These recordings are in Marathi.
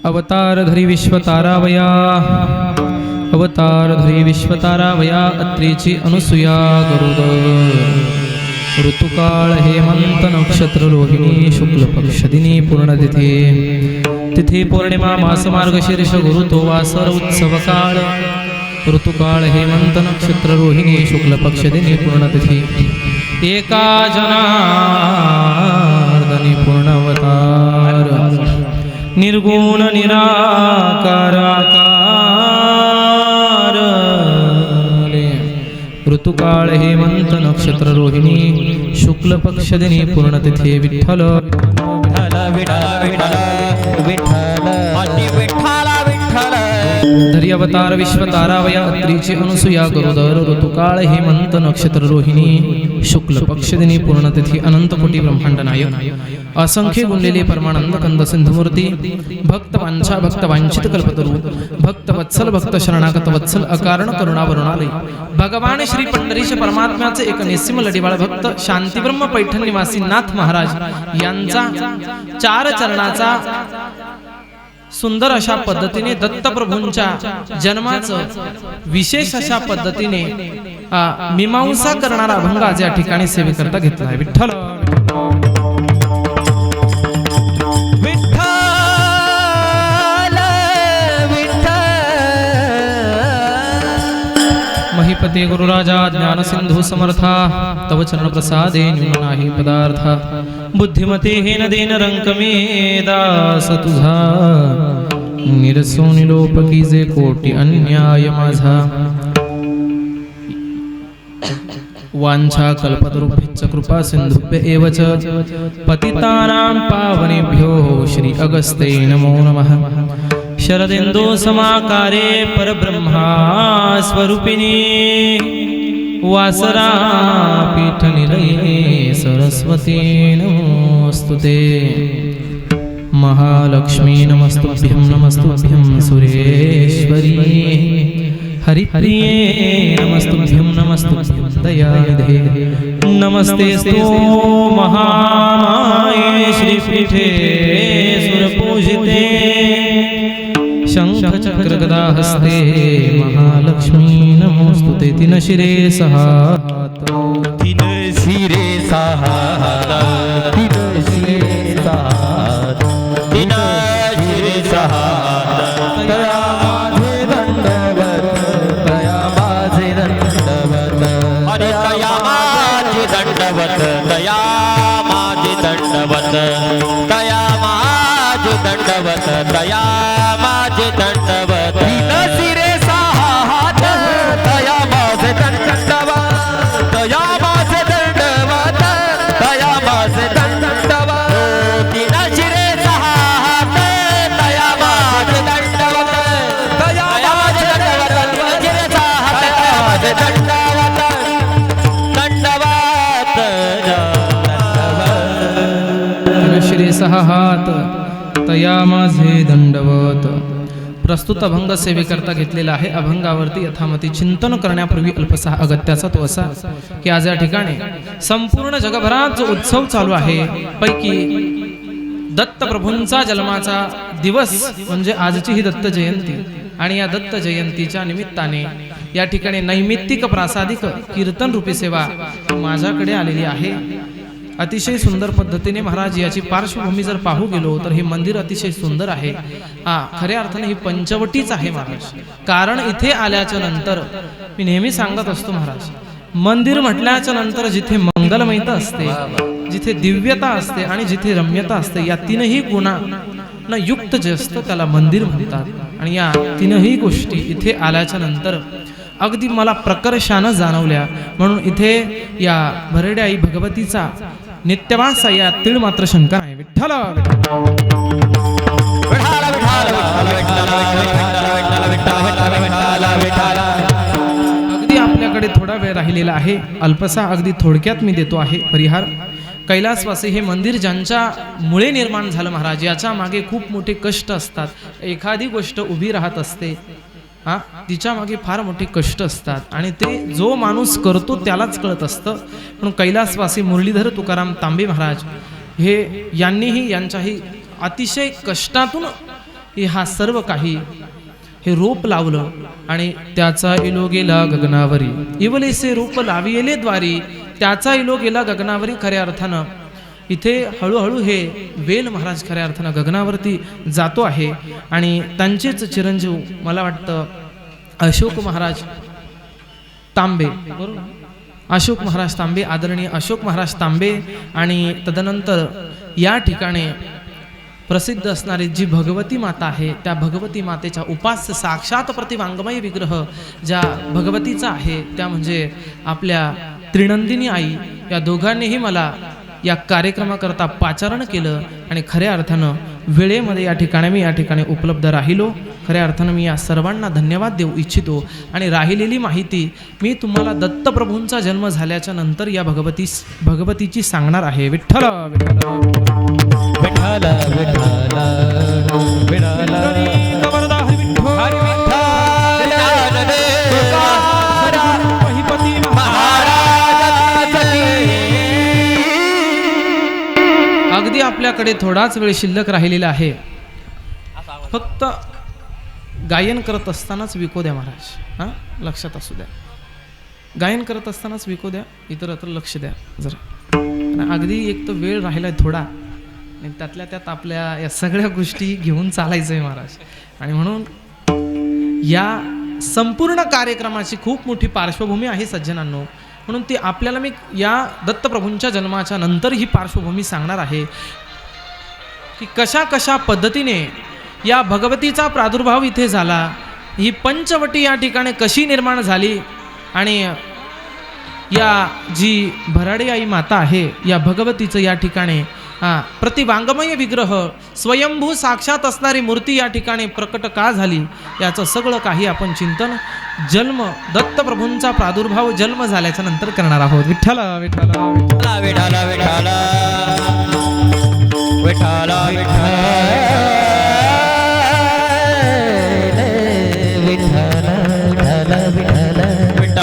अवतारधरी विश्वतारावया अवतारधरी विश्वतारावया अत्रेची अनुसूया गरुड ऋतुकाळ हेमंत नक्षत्र रोहिणी शुक्ल पक्ष दिनी पूर्णतिथी तिथी पौर्णिमा मास मार्गशीर्ष गुरु तो वासर उत्सव काळ ऋतुकाळ हेमंत नक्षत्र रोहिणी शुक्ल पक्ष दिनी पूर्णतिथी एका जनार्दनी पूर्णवतार निर्गुण निराकार ऋतुकाळ हेमंत नक्षत्र रोहिणी शुक्ल पक्ष दिनी पूर्णतिथी विठ्ठल धरी अवतार विश्वतारावया अत्रीची अनुसूया गरुडर ऋतुकाळ हेमंत नक्षत्र रोहिणी शुक्ल पक्ष दिनी पूर्णतिथी अनंत कोटी ब्रह्मांड नायक असंख्य गुणलेले परमानंद कंद सिंधुमूर्ती भक्त वांछा भक्त वांछित कल्पतरू भक्त वत्सल भक्त शरणागत वत्सल अकारण करुणा वरुणालय भगवान श्री पंढरीश परमात्म्याचे एक निस्सिम लढीवाळ भक्त शांतीब्रह्म पैठण निवासी नाथ महाराज यांचा चार चरणाचा सुंदर अशा पद्धतीने दत्तप्रभूंच्या जन्माचं विशेष अशा पद्धतीने मीमांसा करणारा अभंग आज या ठिकाणी सेवेकरता घेतला आहे विठ्ठल महीपते गुरुराजा ज्ञान सिंधु समर्था तव चरण प्रसादे न्यून नाही पदार्थ बुद्धिमते हेन देन रंकमे दास तुझा निरसो निलोप कीजे कोटी अन्याय माझा वांछा कल्पतरुभ्यश्च कृपा सिंधुभ्य एव च पतितानां पावनेभ्यो श्री अगस्त्यै नमो नमः शरदिन्दो समाकारे परब्रह्मा स्वरूपिणी वासरा पीठनिलये सरस्वती नमोस्तुते महालक्ष्मी नमस्तुभ्यं सुरेश्वरी हरिप्रिये नमस्तुभ्यं दयानिधे नमस्तेस्तु महामाये श्रीपीठे सुरपूजिते शंख चक्र गदा हस्ते महालक्ष्मी नमोस्तुते तीन शिरे सहात तीन शिरे सहात तीन शिरे सहात तीन शिरे सहात दया माझे दंडवत दया माझे दंडवत अरे दया माझे दंडवत दया माझे दंडवत दया माझे दंडवत दया दंडवत तीन शिरे सहात दया माझे दंडवत दया माझे दंडवत दया माझे दंडवत तीन शिरे सहात दया माझे दंडवत दया माझे दंडवत शिरे सहात माझे दंडवत दंडवत तीन शिरे सहात तया माझे दंडवत प्रस्तुत अभंग सेवेकरता घेतलेला आहे. अभंगावरती यथामती चिंतन करण्यापूर्वी अल्पसा अगत्याचा तो असा की आज या ठिकाणी संपूर्ण जगभरात जो उत्सव चालू आहे पैकी दत्तप्रभूंचा जन्माचा दिवस म्हणजे आजची ही दत्त जयंती आणि या दत्त जयंतीच्या निमित्ताने या ठिकाणी नैमित्तिक प्रासादिक कीर्तन रूपी सेवा माझ्याकडे आलेली आहे. अतिशय सुंदर पद्धतीने महाराज याची पार्श्वभूमी जर पाहू गेलो तर हे मंदिर अतिशय सुंदर आहे. खऱ्या अर्थाने ही पंचवटीच आहे महाराज. कारण इथे आल्याच्या नंतर मी नेहमी सांगत असतो महाराज मंदिर म्हटल्याच्या नंतर जिथे मंगलमयता असते जिथे दिव्यता असते आणि जिथे रम्यता असते या तीनही गुणांना युक्त जे असतं त्याला मंदिर म्हणतात. आणि या तीनही गोष्टी इथे आल्याच्या नंतर अगदी मला प्रकर्षानं जाणवल्या. म्हणून इथे या भरड्याई भगवतीचा नित्यवास या तीळ मात्र शंका आहे. विठ्ठल अगदी आपल्याकडे थोडा वेळ राहिलेला आहे. अल्पसा अगदी थोडक्यात मी देतो आहे परिहार. कैलासवासी हे मंदिर ज्यांच्या मुळे निर्माण झालं महाराज याच्या मागे खूप मोठे कष्ट असतात. एखादी गोष्ट उभी राहत असते तिच्या मागे फार मोठे कष्ट असतात आणि ते जो माणूस करतो त्यालाच कळत असतं. म्हणून कैलासवासी मुरलीधर तुकाराम तांबे महाराज हे यांनीही यांच्याही अतिशय कष्टातून हे हा सर्व काही हे रोप लावलं आणि त्याचा इलो गेला गगनावरी. इवलेसे रूप लाविले द्वारी त्याचा इलो गेला गगनावरी. खऱ्या अर्थानं इथे हळूहळू हे वेल महाराज खऱ्या अर्थानं गगनावरती जातो आहे आणि त्यांचेच चिरंजीव मला वाटतं अशोक महाराज तांबे, बरोबर, अशोक महाराज तांबे, आदरणीय अशोक महाराज तांबे आणि तदनंतर या ठिकाणी प्रसिद्ध असणारी जी भगवती माता आहे त्या भगवती मातेच्या उपास्य साक्षात प्रतिवांगमय विग्रह ज्या भगवतीचा आहे त्या म्हणजे आपल्या त्रिनंदिनी आई. या दोघांनीही मला या कार्यक्रमाकरता पाचारण केलं आणि खऱ्या अर्थानं वेळेमध्ये या ठिकाणी उपलब्ध राहिलो. खऱ्या अर्थानं मी या सर्वांना धन्यवाद देऊ इच्छितो आणि राहिलेली माहिती मी तुम्हाला दत्तप्रभूंचा जन्म झाल्याच्या नंतर या भगवतीची सांगणार आहे. विठ्ठल विठ्ठल अगदी आपल्याकडे थोडाच वेळ शिल्लक राहिलेला आहे. फक्त गायन करत असतानाच विको द्या महाराज, हां लक्षात असू द्या. गायन करत असतानाच विको द्या, इतरत्र लक्ष द्या जरा. आणि अगदी एक तर वेळ राहिला आहे थोडा आणि त्यातल्या त्यात आपल्या या सगळ्या गोष्टी घेऊन चालायचं आहे महाराज. आणि म्हणून या संपूर्ण कार्यक्रमाची खूप मोठी पार्श्वभूमी आहे सज्जनांनो. म्हणून ती आपल्याला मी या दत्तप्रभूंच्या जन्माच्या नंतर ही पार्श्वभूमी सांगणार आहे की कशा कशा पद्धतीने या भगवतीचा प्रादुर्भाव इथे झाला, ही पंचवटी या ठिकाणी कशी निर्माण झाली आणि या जी भराडी आई माता आहे या भगवतीचं या ठिकाणी प्रतिवांगमय विग्रह स्वयंभू साक्षात असणारी मूर्ती या ठिकाणी प्रकट का झाली याचं सगळं काही आपण चिंतन जन्म दत्तप्रभूंचा प्रादुर्भाव जन्म झाल्याच्या नंतर करणार आहोत. विठ्ठल विठ्ठल विठ्ठल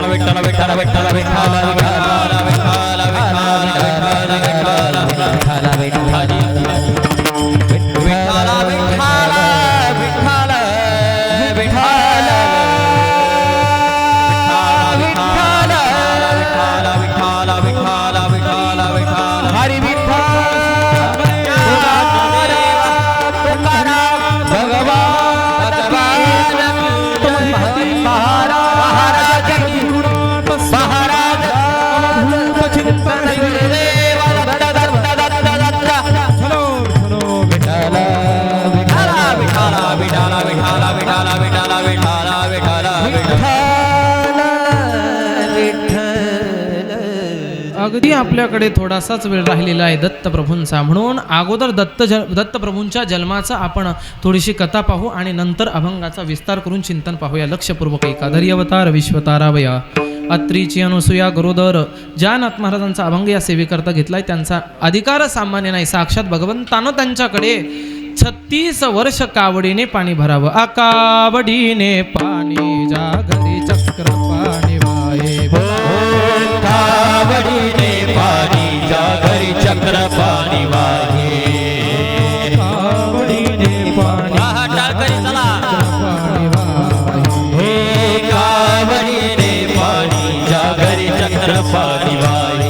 विठ्ठल विठ्ठल विठ्ठल विठ्ठल अगदी आपल्याकडे थोडासाच वेळ राहिलेला आहे दत्तप्रभूंचा. म्हणून अगोदर दत्तप्रभूंच्या जन्माचा आपण थोडीशी कथा पाहू आणि नंतर अभंगाचा विस्तार करून चिंतन पाहूया. लक्षपूर्वक एकादरी अवतार विश्वतारावया अत्रीची अनुसूया गरोदर ज्या नाथ महाराजांचा अभंग या सेवेकरता घेतलाय त्यांचा अधिकार सामान्य नाही. साक्षात भगवंतानं त्यांच्याकडे 36 वर्ष कावडीने पाणी भरावं. कावडीने पाणी जागरी चक्र पाणी वाहे, कावडीने पाणी जागरी चक्र पाणी वाहे, कावडीने पाणी पाणी वाहे, कावडीने पाणी जागरी चक्र पाणी वाहे.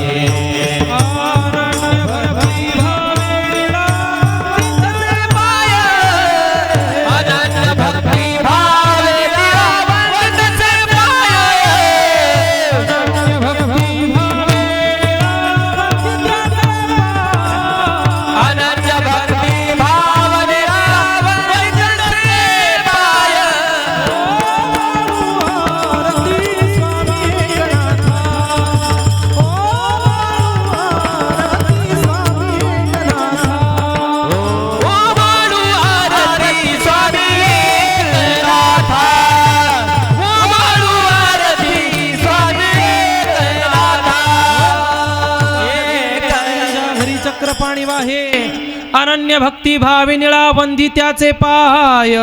अनन्य भक्ती भावी निळा वंदी त्याचे पाय.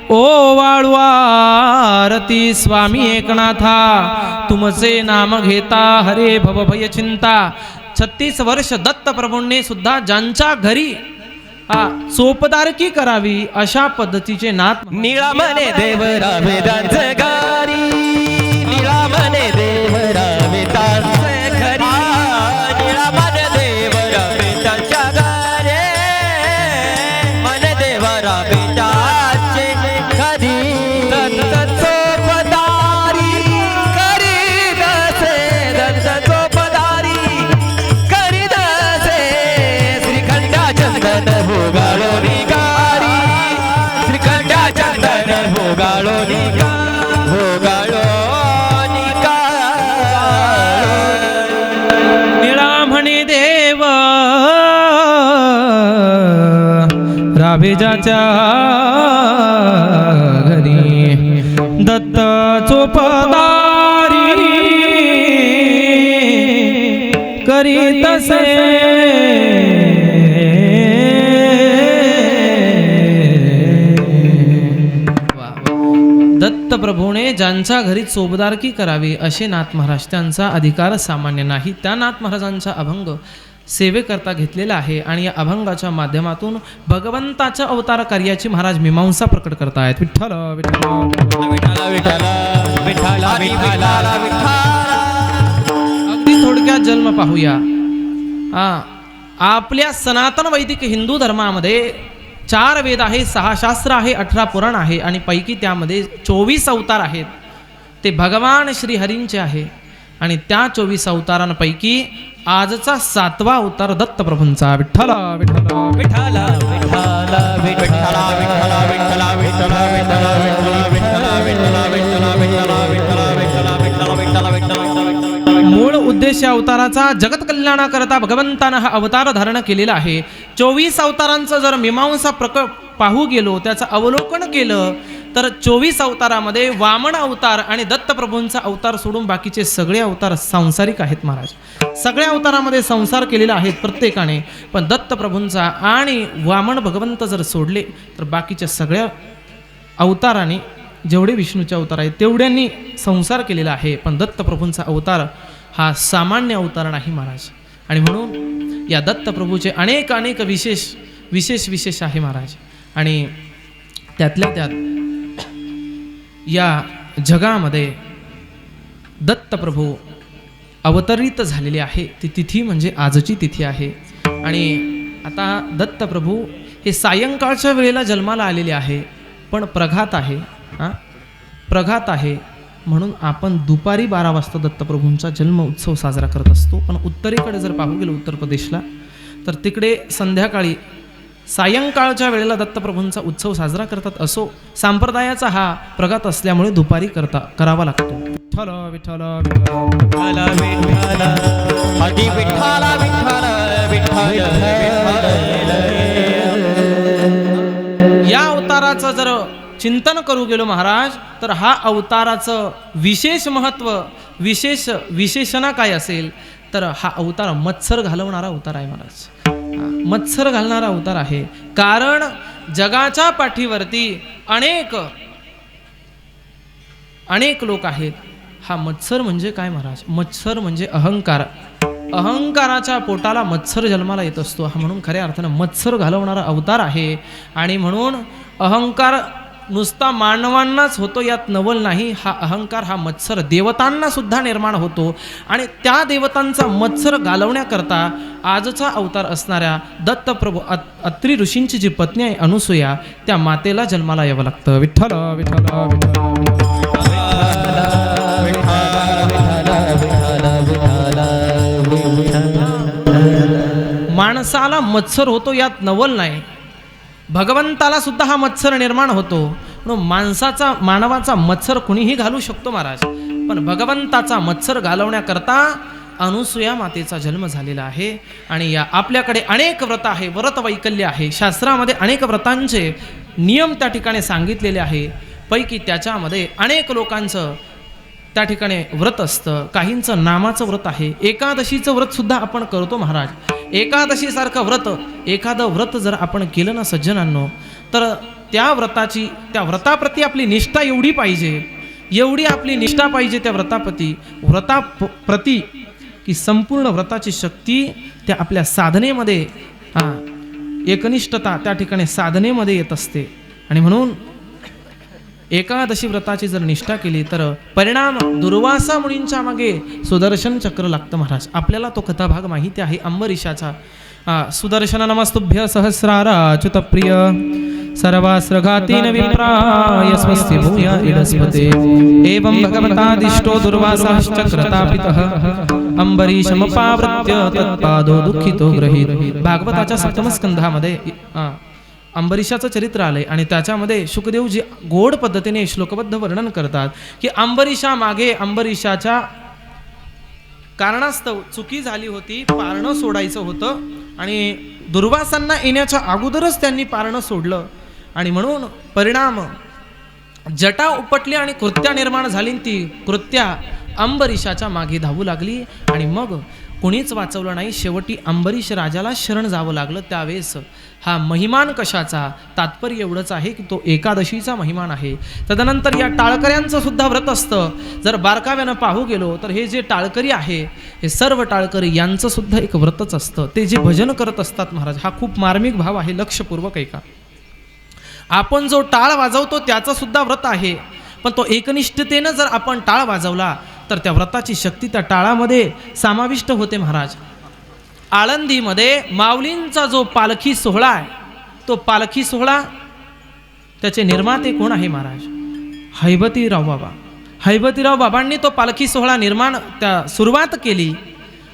ओ वाळू आरती स्वामी एकनाथा तुमचे नाम घेता हरे भव भय चिंता. 36 वर्ष दत्तप्रभूंनी सुद्धा ज्यांच्या घरी चोपदारकी करावी अशा पद्धतीचे नाथ निळा मने देव रावे दांच गारी निळा मने देव रावे दांच खरी निळा मने देव रावे दांच्या गारे मन देव रावे दांचे खरी दत्त चोपदारी करी दसे दत्त चोपदारी करी दसे श्रीखंडा चंदन भोगाळो निगारी श्रीखंडा चंदन भोगाळो भोगाळो निळा म्हणे देव राभेजाच्या घरी दत्त चोपदारी करीत तसे दत्त प्रभूने ज्यांच्या घरी चोपदारकी करावी असे नाथ महाराज, त्यांचा अधिकार सामान्य नाही. त्या नाथ महाराजांचा अभंग सेवेकरता घेतलेला आहे आणि या अभंगाच्या माध्यमातून भगवंताच्या अवतार कार्याची महाराज मीमांसा प्रकट करतायत. विठ्ठल विठ्ठल विठ्ठला विठ्ठला विठ्ठला विठ्ठला विठ्ठला. अगदी थोडक्यात जन्म पाहूया. आपल्या सनातन वैदिक हिंदू धर्मामध्ये 4 वेद आहे, 6 शास्त्र आहे, 18 पुराण आहे आणि पैकी त्यामध्ये 24 अवतार आहेत. ते भगवान श्रीहरींचे आहे आणि त्या 24 अवतारांपैकी आजचा 7वा अवतार दत्तप्रभूंचा. विठ्ठल विठ्ठल विठ्ठला विठ्ठला विठ्ठला विठ्ठला विठ्ठला विठ्ठला विठ्ठला विठ्ठला विठ्ठला विठ्ठला विठ्ठला विठ्ठला विठ्ठला विठ्ठला विठ्ठला विठ्ठला. मूळ उद्देश अवताराचा जगत कल्याणाकरता भगवंतानं हा अवतार धारण केलेला आहे. 24 अवतारांचं जर मीमांसा पाहू गेलो, त्याचं अवलोकन केलं तर 24 अवतारामध्ये वामन अवतार आणि दत्तप्रभूंचा अवतार सोडून बाकीचे सगळे अवतार सांसारिक आहेत महाराज. सगळ्या अवतारामध्ये संसार केलेला आहे प्रत्येकाने, पण दत्तप्रभूंचा आणि वामन भगवंत जर सोडले तर बाकीच्या सगळ्या अवतारांनी, जेवढे विष्णूचे अवतार आहेत तेवढ्यांनी संसार केलेला आहे. पण दत्तप्रभूंचा अवतार हा सामान्य अवतार नाही महाराज. आणि म्हणून या दत्तप्रभूचे अनेक अनेक विशेष आहे महाराज. आणि त्यातल्या त्यात या जगामध्ये दत्तप्रभू अवतरित झालेले आहे ती तिथी म्हणजे आजची तिथी आहे. आणि आता दत्तप्रभू हे सायंकाळच्या वेळेला जन्माला आलेले आहे, पण प्रघात आहे. प्रघात आहे म्हणून आपण दुपारी 12 वाजता दत्तप्रभूंचा जन्म उत्सव साजरा करत असतो. पण उत्तरेकडे जर पाहू गेलो उत्तर प्रदेशला तर तिकडे संध्याकाळी सायंकाळच्या वेळेला दत्तप्रभूंचा उत्सव साजरा करतात. असो, संप्रदायाचा हा प्रघात असल्यामुळे दुपारी करावा लागतो. विठ्ठल विठ्ठल विठ्ठला विठ्ठला हरी विठ्ठला विठ्ठला विठ्ठला. या अवताराचं जर चिंतन करू गेलो महाराज तर हा अवताराचं विशेष महत्त्व, विशेषणा काय असेल तर हा अवतार मत्सर घालवणारा अवतार आहे महाराज. मत्सर घालणारा अवतार आहे. कारण जगाच्या पाठीवरती अनेक लोक आहेत. हा मत्सर म्हणजे काय महाराज? मत्सर म्हणजे अहंकार. अहंकाराच्या पोटाला मत्सर जन्माला येत असतो. हा म्हणून खऱ्या अर्थानं मत्सर घालवणारा अवतार आहे. आणि म्हणून अहंकार नुसता मानवांनाच होतो यात नवल नाही. हा अहंकार, हा मत्सर देवतांना सुद्धा निर्माण होतो. आणि त्या देवतांचा मत्सर घालवण्याकरता आजचा अवतार असणाऱ्या दत्तप्रभू अत्री ऋषींची जी पत्नी आहे अनुसूया, त्या मातेला जन्माला यावं लागतं. विठ्ठल विठ्ठल माणसाला मत्सर होतो यात नवल नाही. भगवंताला सुद्धा हा मत्सर निर्माण होतो. म्हणून मानवाचा मत्सर कुणीही घालू शकतो महाराज, पण भगवंताचा मत्सर घालवण्याकरता अनुसूया मातेचा जन्म झालेला आहे. आणि या आपल्याकडे अनेक व्रत आहे, व्रत वैकल्य आहे. शास्त्रामध्ये अनेक व्रतांचे नियम त्या ठिकाणी सांगितलेले आहे. पैकी त्याच्यामध्ये अनेक लोकांचं त्या ठिकाणी व्रत असतं. काहींचं नामाचं व्रत आहे. एकादशीचं व्रत सुद्धा आपण करतो महाराज. एकादशीसारखं व्रत, एखादं व्रत जर आपण केलं ना सज्जनांनो, तर त्या व्रताप्रती आपली निष्ठा एवढी आपली निष्ठा पाहिजे त्या व्रताप्रती की संपूर्ण व्रताची शक्ती त्या आपल्या साधनेमध्ये एकनिष्ठता त्या ठिकाणी साधनेमध्ये येत असते. आणि म्हणून एकादशी व्रताची जर निष्ठा केली तर परिणाम दुर्वासा मुनींच्या मागे सुदर्शन चक्र लागतं महाराज. आपल्याला तो कथाभाग माहिती आहे अंबरीशाचा. सुदर्शन नमस्तुभ्य सहस्राराच्युत प्रिय सर्वास्रघातीन विप्राय स्वस्ति भूया इडस्पते एवं भगवतादिष्टो दुर्वासाश्चक्रतापितः अंबरीशमपावृत्य तत्पादो दुःखितो गृहीत. भागवताच्या सप्तम स्कंधामध्ये अंबरीशाचं चरित्र आलंय आणि त्याच्यामध्ये शुकदेवजी गोड पद्धतीने श्लोकबद्ध वर्णन करतात की अंबरीशा मागे अंबरीशाच्या कारणास्तव चुकी झाली होती, पारणं सोडायचं होतं आणि दुर्वासांना येण्याच्या अगोदरच त्यांनी पारणं सोडलं आणि म्हणून परिणाम जटा उपटली आणि कृत्या निर्माण झाली. ती कृत्या अंबरीशाच्या मागे धावू लागली आणि मग कोणीच वाचवलं नाही. शेवटी अंबरीश राजाला शरण जावं लागलं. त्यावेळेस हा महिमान कशाचा, तात्पर्य एवढंच आहे की तो एकादशीचा महिमान आहे. तदनंतर या टाळकऱ्यांचं सुद्धा व्रत असतं. जर बारकाव्यानं पाहू गेलो तर हे जे टाळकरी आहे, हे सर्व टाळकरी यांचं सुद्धा एक व्रतच असतं. ते जे भजन करत असतात महाराज, हा खूप मार्मिक भाव आहे, लक्षपूर्वक ऐका. आपण जो टाळ वाजवतो त्याचं सुद्धा व्रत आहे, पण तो एकनिष्ठतेनं जर आपण टाळ वाजवला तर त्या व्रताची शक्ती त्या टाळामध्ये समाविष्ट होते महाराज. आळंदीमध्ये माऊलींचा जो पालखी सोहळा आहे, तो पालखी सोहळा त्याचे निर्माते कोण आहे महाराज? हैबतीराव बाबा. हैबतीराव बाबांनी तो पालखी सोहळा सुरुवात केली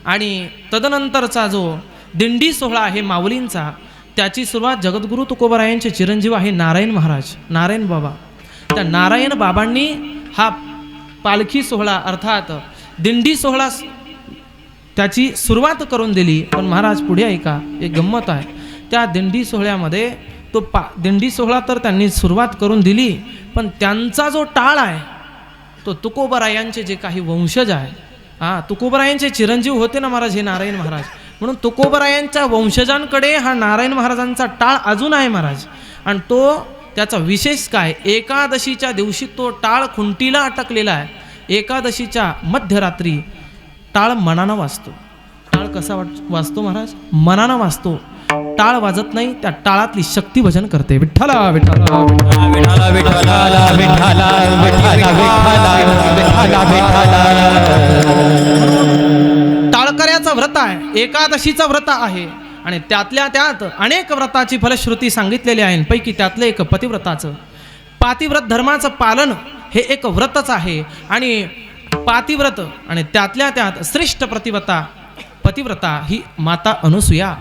आणि तदनंतरचा जो दिंडी सोहळा आहे माऊलींचा, त्याची सुरुवात जगद्गुरु तुकोबारायांचे चिरंजीव आहे नारायण महाराज, नारायण बाबा. त्या नारायण बाबांनी हा पालखी सोहळा अर्थात दिंडी सोहळा त्याची सुरुवात करून दिली. पण महाराज पुढे ऐका, एक गंमत आहे. त्या दिंडी सोहळ्यामध्ये तो दिंडी सोहळा तर त्यांनी सुरुवात करून दिली, पण त्यांचा जो टाळ आहे तो तुकोबारायांचे जे काही वंशज आहे, तुकोबारायांचे चिरंजीव होते ना महाराज हे नारायण महाराज, म्हणून तुकोबारायांच्या वंशजांकडे हा नारायण महाराजांचा टाळ अजून आहे महाराज. आणि तो त्याचा विशेष काय, एकादशीच्या दिवशी तो टाळ खुंटीला अटकलेला आहे. एकादशीच्या मध्यरात्री टाळ मनानं वाजतो. टाळ कसा वाजतो महाराज? मनानं वाजतो. टाळ वाजत नाही, त्या टाळातली शक्ती भजन करते. विठ्ठला विठ्ठला विठ्ठला विठ्ठला विठ्ठला विठ्ठला. टाळकऱ्याचं व्रत आहे, एकादशीचं व्रत आहे आणि त्यातल्या त्यात अनेक व्रताची फलश्रुती सांगितलेली आहे. पैकी त्यातलं एक पतिव्रताचं, पातिव्रत धर्माचं पालन हे एक व्रतच आहे. आणि पातिव्रत आणि त्यातल्या त्यात श्रेष्ठ पतिव्रता ही माता अनुसूया.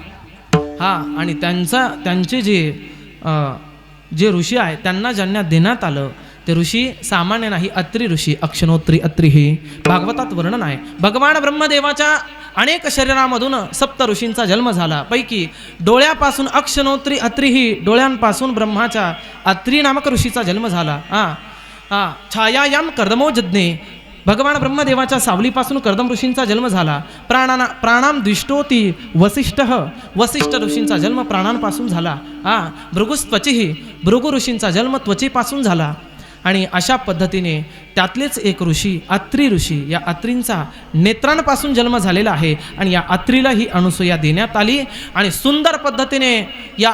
आणि त्यांचे जे ऋषी आहे त्यांना ज्यांना देण्यात आलं ते ऋषी सामान्य नाही, अत्री ऋषी, अक्षणोत्री अत्री हे भागवतात वर्णन आहे. भगवान ब्रह्मदेवाच्या अनेक शरीरामधून सप्त ऋषींचा जन्म झाला. पैकी डोळ्यापासून अक्षणोत्री अत्री ही डोळ्यांपासून ब्रह्माच्या अत्री नामक ऋषीचा जन्म झाला. छायायाम कर्दमोजज्ञे भगवान ब्रह्मदेवाच्या सावलीपासून कर्दम ऋषींचा जन्म झाला. प्राणाम द्विष्टोती वसिष्ठ ऋषींचा जन्म प्राणांपासून झाला. भृगुस्त्वचीही भृगु ऋषींचा जन्म त्वचेपासून झाला. आणि अशा पद्धतीने त्यातलेच एक ऋषी अत्री ऋषी, या अत्रींचा नेत्रांपासून जन्म झालेला आहे. आणि या अत्रीला ही अनुसूया देण्यात आली आणि सुंदर पद्धतीने या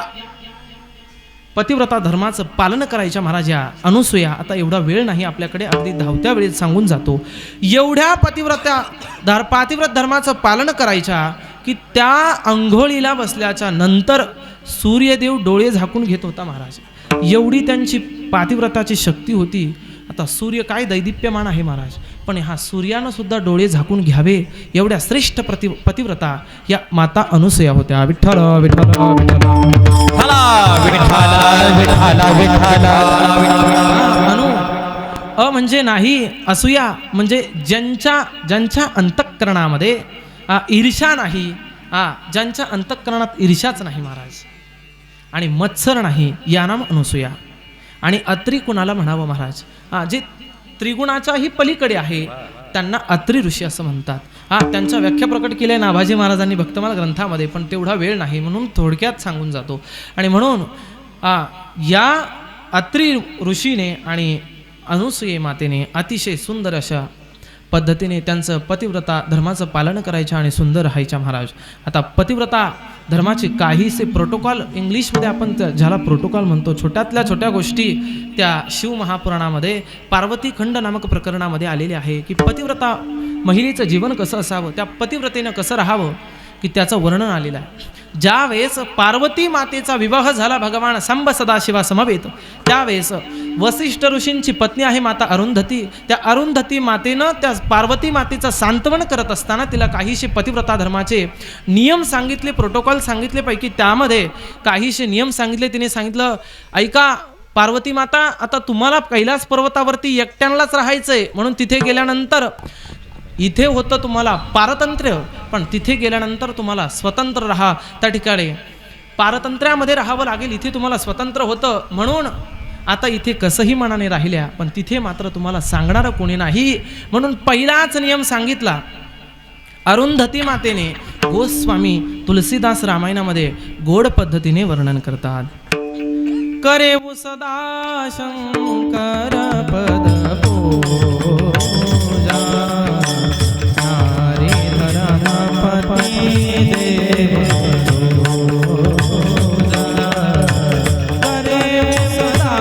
पतिव्रता धर्माचं पालन करायच्या महाराज या अनुसूया. आता एवढा वेळ नाही आपल्याकडे, अगदी धावत्या वेळेत सांगून जातो. एवढ्या पातिव्रत धर्माचं पालन करायच्या की त्या अंघोळीला बसल्याच्या नंतर सूर्यदेव डोळे झाकून घेत होता महाराज. एवढी त्यांची पातिव्रताची शक्ती होती. आता सूर्य काय दैदिप्यमान आहे महाराज, पण हा सूर्यानं सुद्धा डोळे झाकून घ्यावे एवढ्या श्रेष्ठ पतिव्रता या माता अनुसूया होत्या. विठ्ठल विठ्ठल अनु म्हणजे नाही, असूया म्हणजे ज्यांच्या अंतःकरणामध्ये ईर्ष्या नाही, ज्यांच्या अंतःकरणात ईर्ष्याच नाही महाराज, आणि मत्सर नाही, या नाम अनुसूया. आणि अत्री कुणाला म्हणावं महाराज? जे त्रिगुणाच्याही पलीकडे आहे त्यांना अत्री ऋषी असं म्हणतात. त्यांच्या व्याख्या प्रकट केल्या नाभाजी महाराजांनी भक्तमाल ग्रंथामध्ये, पण तेवढा वेळ नाही म्हणून थोडक्यात सांगून जातो. आणि म्हणून या अत्री ऋषीने आणि अनुसूये मातेने अतिशय सुंदर अशा पद्धतीने त्यांचं पतिव्रता धर्माचं पालन करायच्या आणि सुंदर राहायच्या महाराज. आता पतिव्रता धर्माचे काहीसे प्रोटोकॉल, इंग्लिशमध्ये आपण ज्याला प्रोटोकॉल म्हणतो, छोट्यातल्या छोट्या गोष्टी त्या शिवमहापुराणामध्ये पार्वती खंड नामक प्रकरणामध्ये आलेले आहे की पतिव्रता महिलेचं जीवन कसं असावं, त्या पतिव्रतेनं कसं राहावं की त्याचं वर्णन आलेलं आहे. ज्या वेळेस पार्वती मातेचा विवाह झाला भगवान सांब सदाशिवा समवेत, त्यावेळेस वसिष्ठ ऋषींची पत्नी आहे माता अरुंधती. त्या अरुंधती मातेनं त्या पार्वती मातेचं सांत्वन करत असताना तिला काहीशे पतिव्रता धर्माचे नियम सांगितले, प्रोटोकॉल सांगितले. पैकी त्यामध्ये काहीशे नियम सांगितले. तिने सांगितलं, ऐका पार्वती माता, आता तुम्हाला कैलास पर्वतावरती एकट्यांनाच राहायचंय, म्हणून तिथे गेल्यानंतर इथे होतं तुम्हाला पारतंत्र्य, पण तिथे गेल्यानंतर तुम्हाला स्वतंत्र राहा. त्या ठिकाणी पारतंत्र्यामध्ये राहावं लागेल, इथे तुम्हाला स्वतंत्र होतं. म्हणून आता इथे कसंही मनाने राहिल्या, पण तिथे मात्र तुम्हाला सांगणारं कोणी नाही. म्हणून पहिलाच नियम सांगितला अरुंधती मातेने. गोस्वामी तुलसीदास रामायणामध्ये गोड पद्धतीने वर्णन करतात. करेऊ सदा शंकर पद पूजा, नारी धर्मपती देव पूजा. करेऊ सदा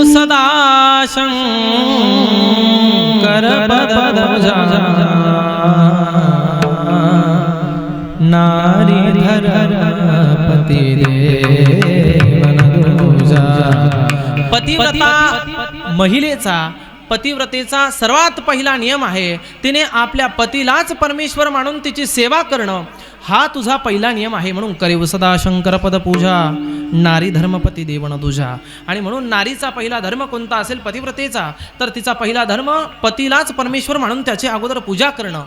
सदा शंकर पद पूजा, नारी धर्मपती देवन पूजा. पतिव्रता महिलेचा, पतिव्रतेचा सर्वात पहिला नियम आहे, तिने आपल्या पतीलाच परमेश्वर मानून तिची सेवा करणं, हा तुझा पहिला नियम आहे. म्हणून करेऊ सदा शंकर पद पूजा, नारी धर्मपती देवन तुझा. आणि म्हणून नारीचा पहिला धर्म कोणता असेल पतिव्रतेचा, तर तिचा पहिला धर्म पतीलाच परमेश्वर म्हणून त्याची अगोदर पूजा करणं.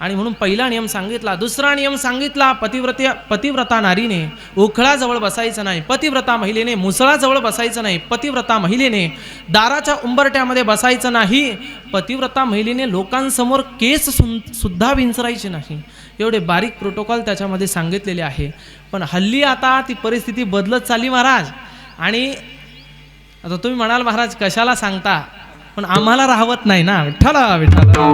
आणि म्हणून पहिला नियम सांगितला. दुसरा नियम सांगितला, पतिव्रता नारीने उखळाजवळ बसायचं नाही, पतिव्रता महिलेने मुसळाजवळ बसायचं नाही, पतिव्रता महिलेने दाराच्या उंबरट्यामध्ये बसायचं नाही, पतिव्रता महिलेने लोकांसमोर केस सुद्धा विंचरायचे नाही. एवढे बारीक प्रोटोकॉल त्याच्यामध्ये सांगितलेले आहे. पण हल्ली आता ती परिस्थिती बदलत चालली महाराज. आणि आता तुम्ही म्हणाल महाराज कशाला सांगता, पण आम्हाला राहवत नाही ना. विठ्ठला विठ्ठला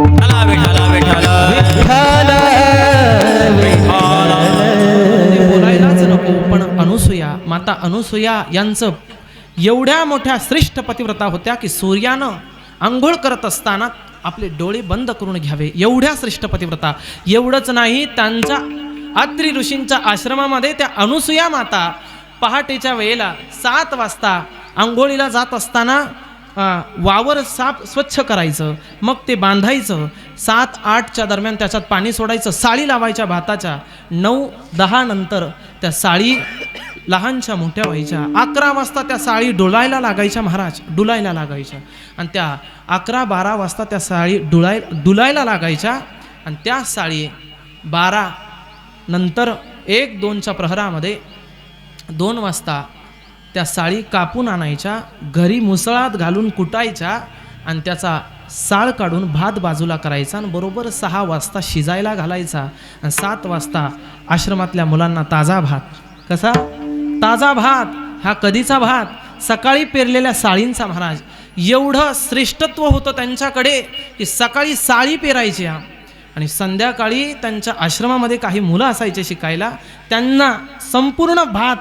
बोलायलाच नको. पण अनुसूया, माता अनुसूया यांचं एवढ्या मोठ्या श्रेष्ठ पतिव्रता होत्या की सूर्यानं आंघोळ करत असताना आपले डोळे बंद करून घ्यावे, एवढ्या श्रेष्ठ पतिव्रता. एवढंच नाही, त्यांच्या अत्रि ऋषींच्या आश्रमामध्ये त्या अनुसूया माता पहाटेच्या वेळेला 7 वाजता आंघोळीला जात असताना वावर साफ स्वच्छ करायचं, मग ते बांधायचं. 7-8च्या दरम्यान त्याच्यात पाणी सोडायचं, साळी लावायच्या भाताच्या. 9-10 नंतर त्या साळी लहानच्या मोठ्या व्हायच्या. 11 वाजता त्या साळी डुलायला लागायच्या महाराज, डुलायला लागायच्या. आणि त्या 11-12 वाजता त्या साळी डुलायला लागायच्या. आणि त्या साळी 12 नंतर 1-2च्या प्रहरामध्ये 2 वाजता त्या साळी कापून आणायच्या, घरी मुसळात घालून कुटायच्या आणि त्याचा साळ काढून भात बाजूला करायचा आणि बरोबर 6 वाजता शिजायला घालायचा. आणि 7 वाजता आश्रमातल्या मुलांना ताजा भात. कसा ताजा भात? हा कधीचा भात? सकाळी पेरलेल्या साळींचा महाराज. एवढं श्रेष्ठत्व होतं त्यांच्याकडे की सकाळी साळी पेरायची आणि संध्याकाळी त्यांच्या आश्रमामध्ये काही मुलं असायचे शिकायला, त्यांना संपूर्ण भात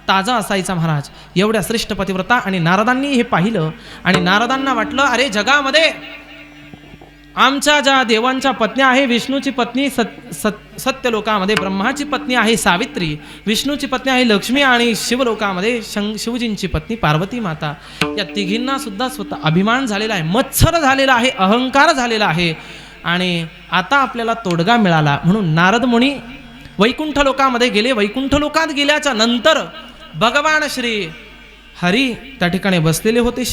ताजा असायचा महाराज. एवढ्या श्रेष्ठ पतिव्रता. आणि नारदांनी हे पाहिलं आणि नारदांना वाटलं, अरे जगामध्ये आमच्या ज्या देवांच्या पत्न्या आहे, विष्णूची पत्नी सत्य लोकामध्ये ब्रह्माची पत्नी आहे सावित्री, विष्णूची पत्नी आहे लक्ष्मी आणि शिवलोकामध्ये शिवजींची पत्नी पार्वती माता, या तिघींना सुद्धा स्वतः अभिमान झालेला आहे, मत्सर झालेला आहे, अहंकार झालेला आहे. आणि आता आपल्याला तोडगा मिळाला. म्हणून नारद मुनी वैकुंठ लोकामध्ये गेले. वैकुंठ लोकात गेल्याच्या नंतर भगवान श्री हरी त्या ठिकाणी बसलेले होते.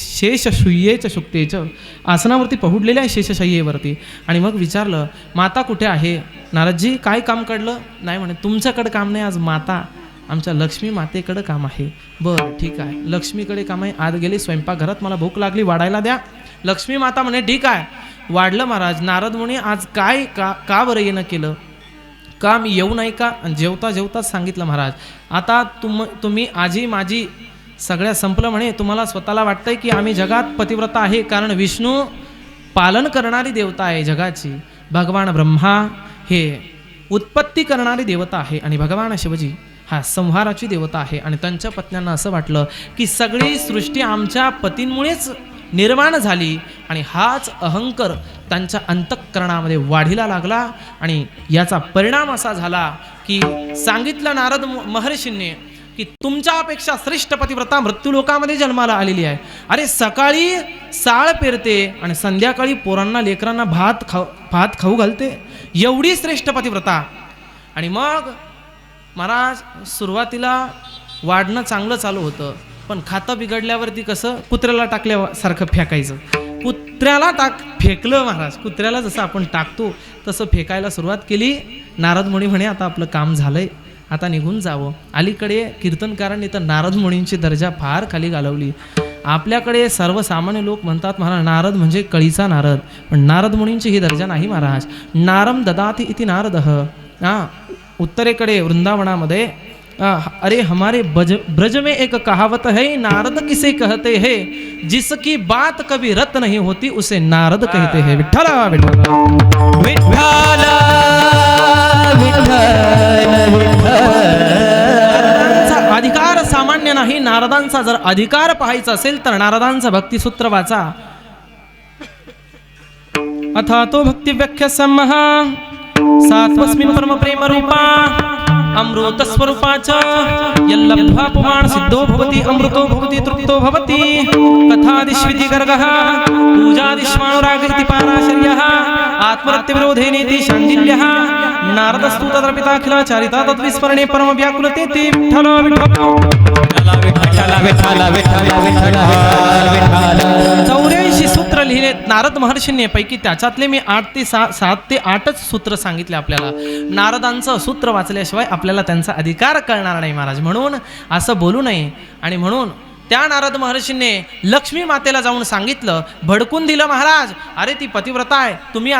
शेषशय्येच्या शुक्तेच्या आसनावरती पहुडलेले आहे, शेषशय्येवरती. आणि मग विचारलं, माता कुठे आहे? नारदजी काय काम काढलं? नाही म्हणे, तुमच्याकडे काम नाही, आज माता आमच्या लक्ष्मी मातेकडे काम आहे. बरं ठीक आहे, लक्ष्मीकडे काम आहे. आज गेले स्वयंपाकघरात, मला भूक लागली, वाढायला द्या. लक्ष्मी माता म्हणे ठीक आहे वाढलं महाराज. नारद मुनी आज काय का बरं येणं केलं, का मी येऊ नाही का? जेवता जेवताच सांगितलं महाराज आता तुम्ही आजी माझी सगळ्या संपलं म्हणे. तुम्हाला स्वतःला वाटतंय की आम्ही जगात पतिव्रता आहे, कारण विष्णू पालन करणारी देवता आहे जगाची, भगवान ब्रह्मा हे उत्पत्ती करणारी देवता आहे आणि भगवान शिवजी हा संहाराची देवता आहे. आणि त्यांच्या पत्न्यांना असं वाटलं की सगळी सृष्टी आमच्या पतींमुळेच निर्माण झाली आणि हाच अहंकार त्यांच्या अंतःकरणामध्ये वाढीला लागला. आणि याचा परिणाम असा झाला की सांगितलं नारद महर्षींनी की तुमच्यापेक्षा श्रेष्ठ पतिव्रता मृत्यूलोकामध्ये जन्माला आलेली आहे. अरे सकाळी साळ पेरते आणि संध्याकाळी पोरांना लेकरांना भात खाऊ घालते, एवढी श्रेष्ठ पतिव्रता. आणि मग महाराज सुरुवातीला वाढणं चांगलं चालू होतं, पण खातं बिघडल्यावरती कसं कुत्र्याला टाकल्यासारखं फेकायचं. कुत्र्याला फेकलं महाराज, कुत्र्याला जसं आपण टाकतो तसं फेकायला सुरुवात केली. नारद मुनी म्हणे आता आपलं काम झालंय, आता निघून जावं. अलीकडे कीर्तनकारांनी तर नारद मुनींची दर्जा फार खाली घालवली. आपल्याकडे सर्वसामान्य लोक म्हणतात महाराज नारद म्हणजे कळीचा नारद, पण नारद मुनींची ही दर्जा नाही महाराज. नारम ददाति इति नारदः. उत्तरेकडे वृंदावनामध्ये अरे हमारे ब्रज में एक कहावत है, नारद किसे कहते हैं, जिसकी बात कभी रत नहीं होती उसे नारद कहते हैं. विठ्ठल विठ्ठल विठ्ठल विठ्ठल नारदांचा अधिकार सामान्य नाही. नारदांचा जर अधिकार पाहायचा असेल तर नारदांचा भक्तिसूत्र वाचा. अथा तो भक्ती व्याख्या समह सात्वस्मिन् परम प्रेम रूपा अमृत स्वरूपाच यल्लब्ध्वा पुमान् सिद्धो भवति अमृतो भवति तृप्तो भवति. कथादिश्विति गर्गः पूजादिश्वानुराग इति पाराशर्यः आत्मरत्य विरोधेनेति शाण्डिल्यः नारदस्तु तदर्पिताखिलाचारिता तद्विस्मरणे परम व्याकुलते ते. विठ्ठल विठ्ठल विठ्ठल विठ्ठल विठ्ठल 84 सूत्र लिहिलेत नारद महर्षींनी, पैकी त्याच्यातले मी 7 ते 8च सूत्र सांगितले आपल्याला. नारदांचं सूत्र वाचल्याशिवाय आपल्याला त्यांचा अधिकार कळणार नाही महाराज, म्हणून असं बोलू नये. आणि म्हणून त्या नारद महर्षींनी लक्ष्मी मातेला जाऊन सांगितलं, भडकून दिलं महाराज, अरे ती पतिव्रता आहे, तुम्ही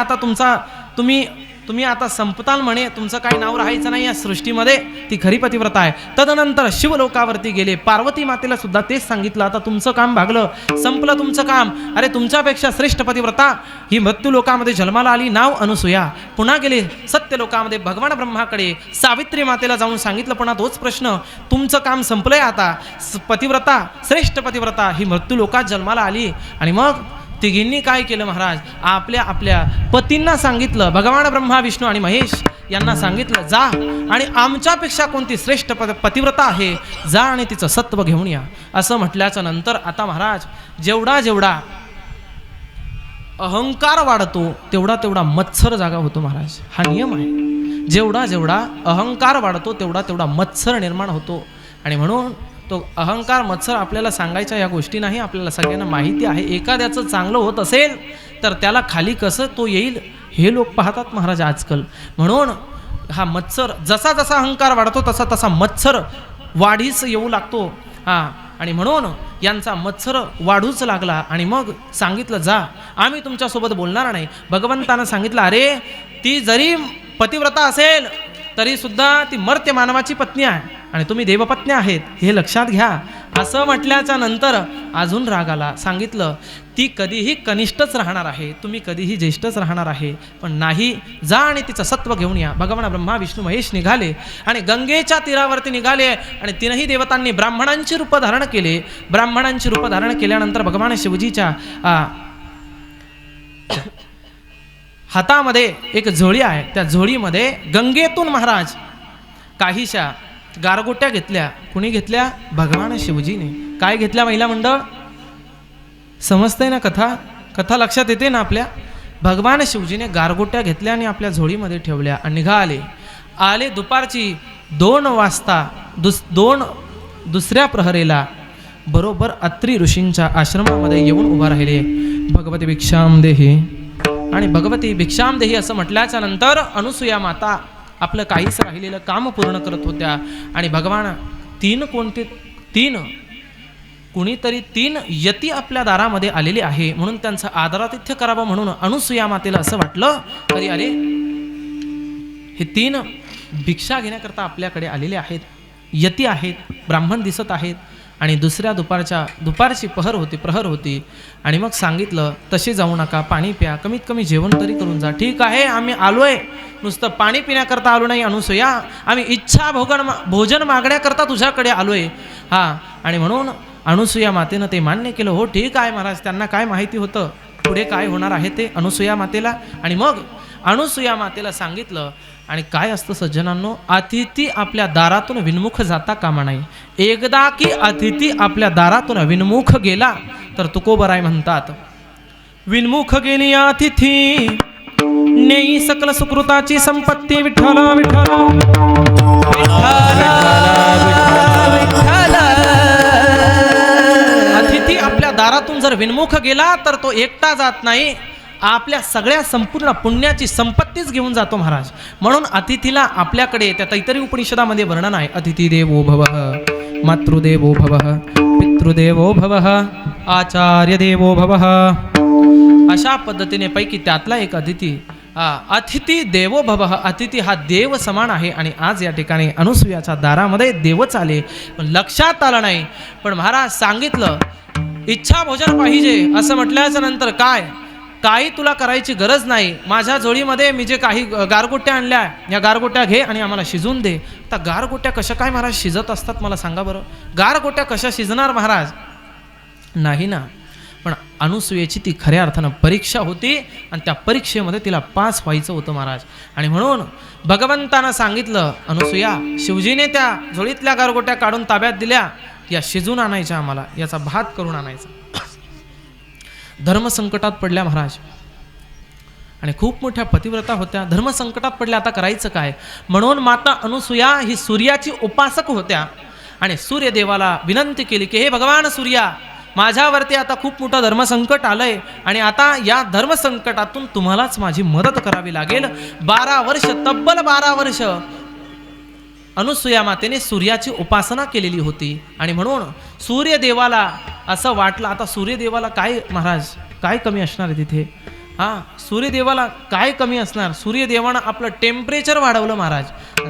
आता संपताल म्हणे, तुमचं काही नाव राहायचं नाही या सृष्टीमध्ये, ती खरी पतिव्रता आहे. तदनंतर शिवलोकावरती गेले, पार्वती मातेला सुद्धा तेच सांगितलं, आता तुमचं काम भागलं, संपलं तुमचं काम. अरे तुमच्यापेक्षा श्रेष्ठ पतिव्रता ही मृत्यूलोकामध्ये जन्माला आली, नाव अनुसूया. पुन्हा गेले सत्यलोकामध्ये भगवान ब्रह्माकडे, सावित्री मातेला जाऊन सांगितलं, पुन्हा तोच प्रश्न, तुमचं काम संपलंय आता, पतिव्रता श्रेष्ठ पतिव्रता ही मृत्यूलोकात जन्माला आली. आणि मग तिघींनी काय केलं महाराज, आपल्या पतींना सांगितलं, भगवान ब्रह्मा विष्णू आणि महेश यांना सांगितलं, जा आणि आमच्यापेक्षा कोणती श्रेष्ठ पतिव्रता आहे, जा आणि तिचं सत्व घेऊन या. असं म्हटल्याच्या नंतर आता महाराज जेवढा अहंकार वाढतो तेवढा मत्सर जागा होतो महाराज, हा नियम आहे. जेवढा अहंकार वाढतो तेवढा मत्सर निर्माण होतो. आणि म्हणून तो अहंकार मत्सर आपल्याला सांगायच्या या गोष्टी नाही, आपल्याला सगळ्यांना माहिती आहे. एखाद्याचं चांगलं होत असेल तर त्याला खाली कसं तो येईल हे लोक पाहतात महाराज आजकाल. म्हणून हा मत्सर जसा अहंकार वाढतो तसा मत्सर वाढीस येऊ लागतो. आणि म्हणून यांचा मत्सर वाढूच लागला. आणि मग सांगितलं, जा आम्ही तुमच्यासोबत बोलणार नाही. भगवंतानं सांगितलं, अरे ती जरी पतिव्रता असेल तरी सुद्धा ती मर्त्य मानवाची पत्नी आहे आणि तुम्ही देवपत्नी आहेत, हे लक्षात घ्या. असं म्हटल्याच्या नंतर अजून राग आला. सांगितलं, ती कधीही कनिष्ठच राहणार आहे, तुम्ही कधीही ज्येष्ठच राहणार आहे, पण नाही, जा आणि तिचं सत्व घेऊन या. भगवान ब्रह्मा विष्णू महेश निघाले आणि गंगेच्या तीरावरती निघाले आणि तीनही देवतांनी ब्राह्मणांची रूप धारण केले. ब्राह्मणांची रूप धारण केल्यानंतर भगवान शिवजीच्या हातामध्ये एक झोळी आहे, त्या झोळीमध्ये गंगेतून महाराज काहीशा गारगोट्या घेतल्या. कुणी घेतल्या? भगवान शिवजीने. काय घेतल्या महिला मंडळ? समजतंय ना कथा लक्षात येते ना आपल्या? भगवान शिवजीने गारगोट्या घेतल्या आणि आपल्या झोळीमध्ये ठेवल्या आणि निघाले. आले दुपारची 2 वाजता दुसऱ्या प्रहरेला बरोबर अत्री ऋषींच्या आश्रमामध्ये येऊन उभा राहिले. भगवती भिक्षाम देही आणि भगवती भिक्षाम देही असं म्हटल्याच्या नंतर अनुसूया माता आपलं काहीच राहिलेलं काम पूर्ण करत होत्या. आणि भगवान तीन कुणीतरी 3 यती आपल्या दारामध्ये आलेले आहे म्हणून त्यांचं आदरातिथ्य करावं म्हणून अनुसूया मातेला असं वाटलं तरी अरे हे 3 भिक्षा घेण्याकरता आपल्याकडे आलेले आहेत, यती आहेत, ब्राह्मण दिसत आहेत आणि दुसऱ्या दुपारची प्रहर होती आणि मग सांगितलं तसे जाऊ नका, पाणी प्या, कमीत कमी जेवण तरी करून जा. ठीक आहे, आम्ही आलोय, नुसतं पाणी पिण्याकरता आलो नाही अनुसूया, आम्ही इच्छा भोजन मागण्याकरता तुझ्याकडे आलोय. हा, आणि म्हणून अनुसूया मातेनं ते मान्य केलं. हो ठीक आहे महाराज, त्यांना काय माहिती होतं पुढे काय होणार आहे ते अनुसूया मातेला. आणि मग अनुसूया मातेला सांगितलं. आणि काय असतं सज्जनांनो, अतिथी आपल्या दारातून विनमुख जाता कामा नाही. एकदा की अतिथी आपल्या दारातून विनमुख गेला तर तुकोबराय म्हणतात, विनमुख गेली अतिथी नेई सकल सुकृताची संपत्ती. विठ्ठल विठ्ठल अतिथी आपल्या दारातून जर विनमुख गेला तर तो एकटा जात नाही, आपल्या सगळ्या संपूर्ण पुण्याची संपत्तीच घेऊन जातो महाराज. म्हणून अतिथीला आपल्याकडे त्या तैतरी उपनिषदामध्ये वर्णन आहे, अतिथी देवो भवः, मातृदेवो भवः, पितृदेवो भवः, आचार्य देवो भवः. अशा पद्धतीने पैकी त्यातला एक अतिथी देवो भवः, अतिथी हा देव समान आहे. आणि आज या ठिकाणी अनुसूयाच्या दारामध्ये देवच आले पण लक्षात आलं नाही. पण महाराज सांगितलं इच्छा भोजन पाहिजे असं म्हटल्याच्या नंतर काही तुला करायची गरज नाही, माझ्या जोडीमध्ये मी जे काही गारगोट्या आणल्या या गारगोट्या घे आणि आम्हाला शिजून दे. आता गारगोट्या कशा काय महाराज शिजत असतात मला सांगा बरं, गारगोट्या कशा शिजणार महाराज? नाही ना. पण अनुसूयेची ती खऱ्या अर्थानं परीक्षा होती आणि त्या परीक्षेमध्ये तिला पास व्हायचं होतं महाराज. आणि म्हणून भगवंतानं सांगितलं अनुसूया, शिवजीने त्या झोळीतल्या गारगोट्या काढून ताब्यात दिल्या, या शिजून आणायच्या, आम्हाला याचा भात करून आणायचा. धर्मसंकटात पडल्या महाराज आणि खूप मोठ्या पतिव्रता होत्या, धर्मसंकटात पडल्या, आता करायचं काय? म्हणून माता अनुसूया ही सूर्याची उपासक होत्या आणि सूर्यदेवाला विनंती केली की हे भगवान सूर्या, माझ्यावरती आता खूप मोठं धर्मसंकट आलंय आणि आता या धर्मसंकटातून तुम्हालाच माझी मदत करावी लागेल. 12 वर्ष, तब्बल 12 वर्ष अनुसूया मातेने सूर्याची उपासना केलेली होती. आणि म्हणून सूर्यदेवाला असं वाटलं, आता सूर्यदेवाला काय महाराज काय कमी असणार आहे तिथे? सूर्यदेवाला काय कमी असणार? सूर्यदेवानं आपलं टेम्परेचर वाढवलं महाराज.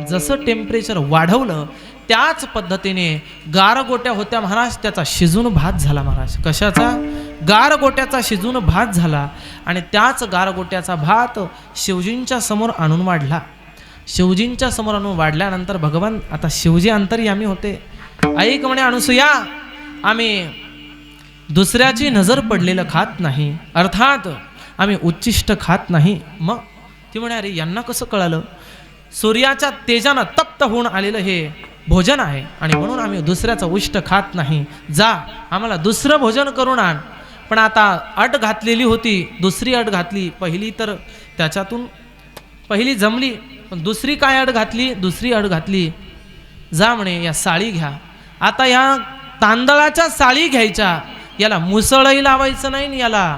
जसं टेम्परेचर वाढवलं त्याच पद्धतीने गारगोट्या होत्या महाराज, त्याचा शिजून भात झाला महाराज. कशाचा? गारगोट्याचा शिजून भात झाला. आणि त्याच गारगोट्याचा भात शिवजींच्या समोर आणून वाढला. शिवजींच्या समोर आणून वाढल्यानंतर भगवान, आता शिवजी अंतर्यामी होते. ऐक म्हणे अनुसूया, आम्ही दुसऱ्याची नजर पडलेलं खात नाही, अर्थात आम्ही उच्चिष्ट खात नाही. मग ती म्हणे अरे यांना कसं कळालं? सूर्याच्या तेजानं तप्त होऊन आलेलं हे भोजन आहे आणि म्हणून आम्ही दुसऱ्याचं उष्ट खात नाही. जा आम्हाला दुसरं भोजन करून आण. पण आता अट घातलेली होती, दुसरी अट घातली. पहिली तर त्याच्यातून पहिली जमली, पण दुसरी काय अट घातली? दुसरी अट घातली, जा म्हणे या साळी घ्या. आता या तांदळाच्या साळी घ्यायच्या, याला मुसळही लावायचं नाही, याला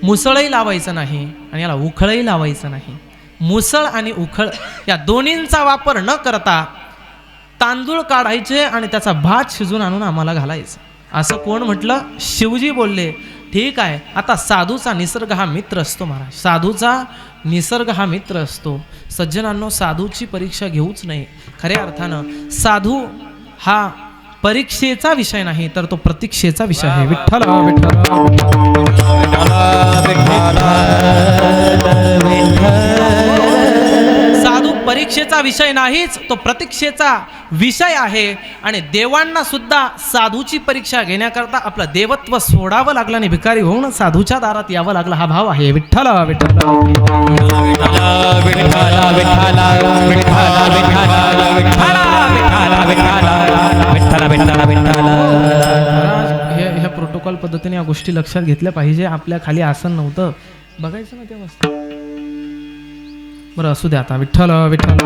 मुसळही लावायचं नाही आणि याला उखळही लावायचं नाही. मुसळ आणि उखळ या दोन्हींचा वापर न करता तांदूळ काढायचे आणि त्याचा भात शिजून आणून आम्हाला घालायचं. असं कोण म्हटलं? शिवजी बोलले. ठीक आहे, आता साधूचा निसर्ग हा मित्र असतो महाराज, साधूचा निसर्ग हा मित्र असतो. सज्जनांनो, साधूची परीक्षा घेऊच नाही. खऱ्या अर्थानं साधू हा परीक्षेचा विषय नाही, तर तो प्रतीक्षेचा विषय आहे. विठ्ठल साधू परीक्षेचा विषय नाहीच, तो प्रतीक्षेचा विषय आहे. आणि देवांना सुद्धा साधूची परीक्षा घेण्याकरता आपलं देवत्व सोडावं लागलं आणि भिकारी होऊन साधूच्या दारात यावं लागलं. हा भाव आहे. विठ्ठल विठ्ठल ह्या प्रोटोकॉल पद्धतीने या गोष्टी लक्षात घेतल्या पाहिजे. आपल्या खाली आसन नव्हतं, बघायचं ना तेव्हा. बरं असू द्या आता. विठ्ठल विठ्ठल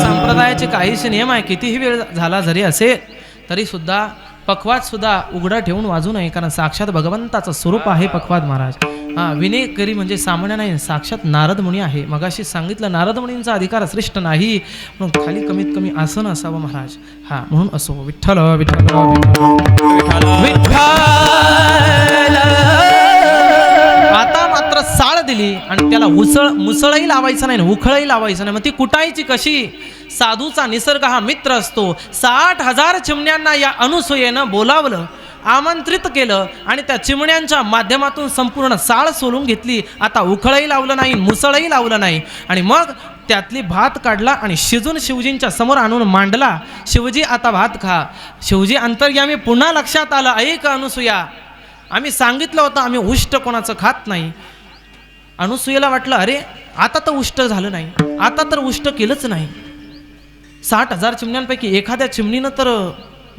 संप्रदायाचे काहीच नियम आहे. कितीही वेळ झाला जरी असेल तरी सुद्धा पखवाद सुद्धा उघडा ठेवून वाजू नये, कारण साक्षात भगवंताचं स्वरूप आहे पखवाद महाराज. विनेकरी म्हणजे सामान्य नाही, साक्षात नारद मुनी आहे. मगाशी सांगितलं नारद मुनींचा अधिकार श्रेष्ठ नाही, म्हणून खाली कमीत कमी आसन असावं महाराज. म्हणून असो. विठ्ठल विठ्ठल विठ्ठल. आता मात्र साळ दिली आणि त्याला मुसळही लावायचं नाही, उखळही लावायचं नाही. मग ती कुटायची कशी? साधूचा निसर्ग हा मित्र असतो. 60,000 चिमण्यांना या अनुसूयेनं बोलावलं, आमंत्रित केलं आणि त्या चिमण्यांच्या माध्यमातून संपूर्ण साळ सोलून घेतली. आता उखळही लावलं नाही, मुसळही लावलं नाही. आणि मग त्यातली भात काढला आणि शिजून शिवजींच्या समोर आणून मांडला. शिवजी आता भात खा. शिवजी अंतर्यामी पुन्हा लक्षात आलं, ऐक अनुसूया, आम्ही सांगितलं होतं आम्ही उष्ट कोणाचं खात नाही. अनुसूयेला वाटलं, अरे आता तर उष्ट झालं नाही, आता तर उष्ट केलंच नाही. 60,000 चिमण्यांपैकी एखाद्या चिमणीनं तर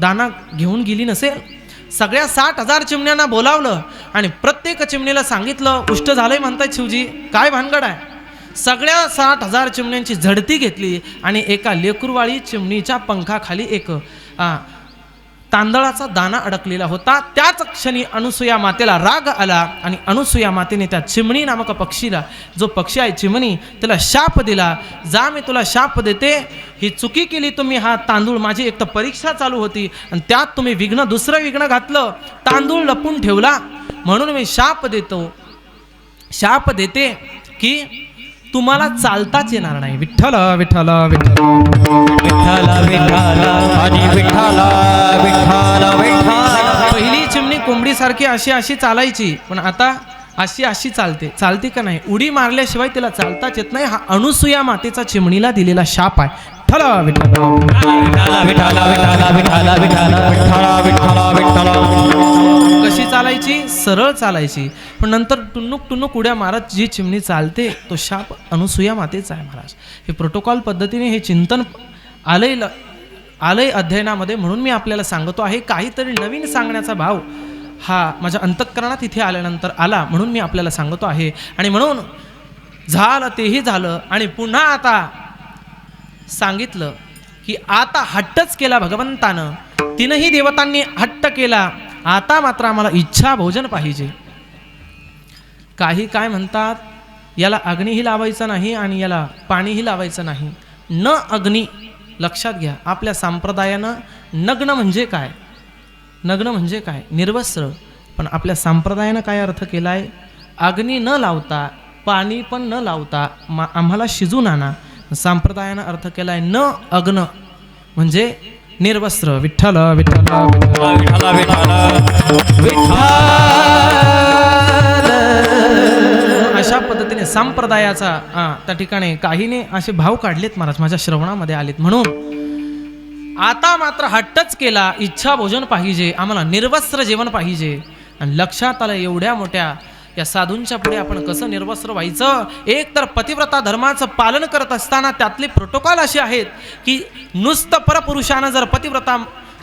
दाना घेऊन गेली नसेल. सगळ्या 60,000 चिमण्यांना बोलावलं आणि प्रत्येक चिमणीला सांगितलं, उष्ट झालंय म्हणतायत शिवजी, काय भानगड आहे? सगळ्या 60,000 चिमण्यांची झडती घेतली आणि एका लेकरुवाळी चिमणीच्या पंखाखाली एक तांदळाचा दाना अडकलेला होता. त्याच क्षणी अनुसूया मातेला राग आला आणि अनुसूया मातेने त्या चिमणी नामक पक्षीला, जो पक्षी आहे चिमणी, त्याला शाप दिला. जा, मी तुला शाप देते, ही चुकी केली तुम्ही. हा तांदूळ, माझी एक तर परीक्षा चालू होती आणि त्यात तुम्ही दुसरं विघ्न घातलं, तांदूळ लपून ठेवला, म्हणून मी शाप देते की तुम्हाला चालताच येणार नाही. विठ्ठल विठ्ठल विठ्ठल विठ्ठल विठ्ठल विठ्ठल विठ्ठल. पहिली चिमणी कोंबडीसारखी अशी चालायची, पण आता अशी चालते का नाही? उडी मारल्याशिवाय तिला चालताच येत नाही. हा अनुसूया मातेचा चिमणीला दिलेला शाप आहे. विठ्ठल विठ्ठल विठ्ठल विठ्ठल विठ्ठल विठ्ठल विठ्ठल. कशी चालायची? सरळ चालायची, पण नंतर टुन्नुक उड्या मारत जी चिमणी चालते, तो शाप अनुसूया मातेचा आहे महाराज. हे प्रोटोकॉल पद्धतीने हे चिंतन आलंय अध्ययनामध्ये, म्हणून मी आपल्याला सांगतो आहे. काहीतरी नवीन सांगण्याचा भाव हा माझ्या अंतःकरणात इथे आल्यानंतर आला, म्हणून मी आपल्याला सांगतो आहे. आणि म्हणून झालं तेही झालं आणि पुन्हा आता सांगितलं की आता हट्टच केला भगवंतानं. तीनही देवतांनी हट्ट केला, आता मात्र आम्हाला इच्छा भोजन पाहिजे. काही काय म्हणतात, याला अग्नीही लावायचा नाही आणि याला पाणीही लावायचं नाही. न अग्नी, लक्षात घ्या, आपल्या संप्रदायानं नग्न म्हणजे काय? नग्न म्हणजे काय? निर्वस्त्र. पण आपल्या संप्रदायानं काय अर्थ केलाय? अग्नी न लावता, पाणी पण न लावता आम्हाला शिजून आणा. संप्रदायानं अर्थ केलाय न अग्न म्हणजे निर्वस्त्र. विठ्ठल विठ्ठल विठ्ठल विठ्ठल. अशा पद्धतीने संप्रदायाचा त्या ठिकाणी काहीने असे भाव काढलेत महाराज, माझ्या श्रवणामध्ये आलेत. म्हणून आता मात्र हट्टच केला, इच्छा भोजन पाहिजे, आम्हाला निर्वस्त्र जेवण पाहिजे. आणि लक्षात आलं, एवढ्या मोठ्या या साधूंच्या पुढे आपण कसं निर्वस्त्र व्हायचं? एक तर पतिव्रता धर्माचं पालन करत असताना त्यातले प्रोटोकॉल असे आहेत की नुसतं परपुरुषानं जर पतिव्रता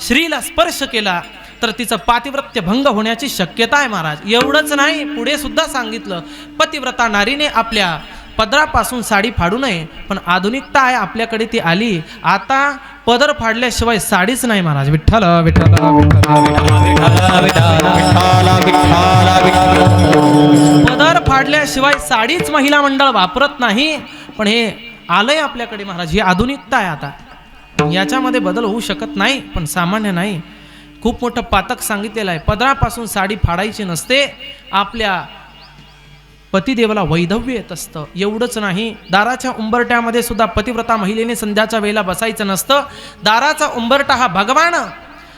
श्रीला स्पर्श केला तर तिचं पातिव्रत्य भंग होण्याची शक्यता आहे महाराज. एवढंच नाही, पुढे सुद्धा सांगितलं, पतिव्रता नारीने आपल्या पदरापासून साडी फाडू नये. पण आधुनिकता आहे आपल्याकडे, ती आली. आता पदर फाडल्याशिवाय साडीच नाही महाराज. विठ्ठल विठ्ठल पदर फाडल्याशिवाय साडीच महिला मंडळ वापरत नाही. पण हे आलंय आपल्याकडे महाराज, ही आधुनिकता आहे. आता याच्यामध्ये बदल होऊ शकत नाही, पण सामान्य नाही, खूप मोठं पातक सांगितलेलं आहे. पदरापासून साडी फाडायची नसते. आपल्या पतिदेवाला वैधव्य येत असतं. एवढंच नाही, दाराच्या उंबरट्यामध्ये सुद्धा पतिव्रता महिलेने संध्याच्या वेळेला बसायचं नसतं. दाराचा उंबरटा हा भगवान